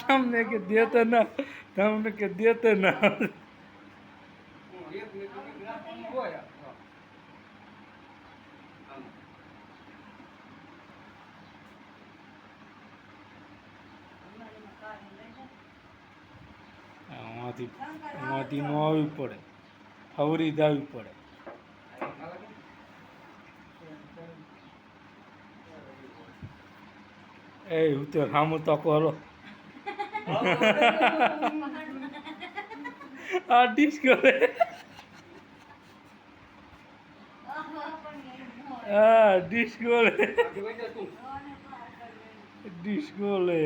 તમને કે દેતા ના, તમને કે દેતા ના. આમાંથી નો આવવી પડે, હવરી જ આવવી પડે. એ હું તો સામું તકો હલો. આ ડિસ્કો લે, હા ડિસ્કો લે, ડિસ્કો લે.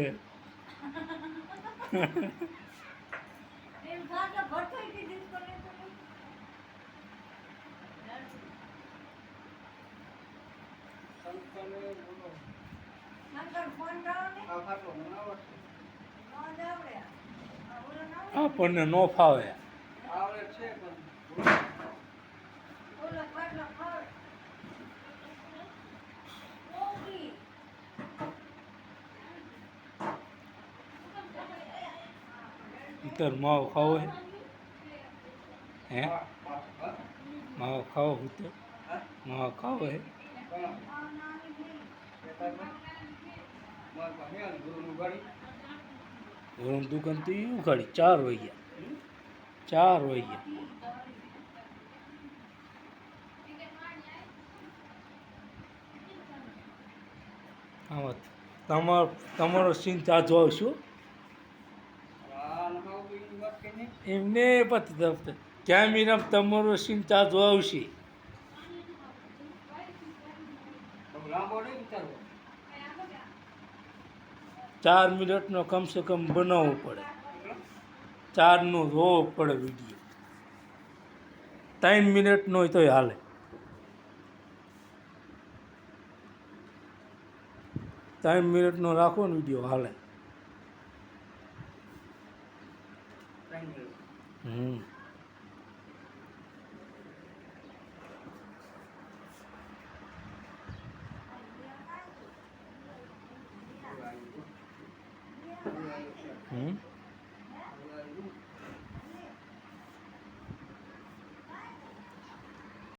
આપણને નો ફાવે. ઉતર માવો ખાવો હે? માવો ખાવો ઉતર, માવો ખાવો હે? ઘરનું દુકાન તો એવું ખાડી 4 વાગ્યા, 4 વાગ્યા. આમાં તમારો સીન ચાર્જ આવશું એમને પછી કેમેરા તમારો સીન ચાર્જ આવશે. ચાર મિનિટનો કમસે કમ બનાવવો પડે, 4નો જોવો પડે વિડીયો. 3 મિનિટનો હોય તોય હાલે. 3 મિનિટનો રાખો ને વિડીયો હાલે. હમ. હમ.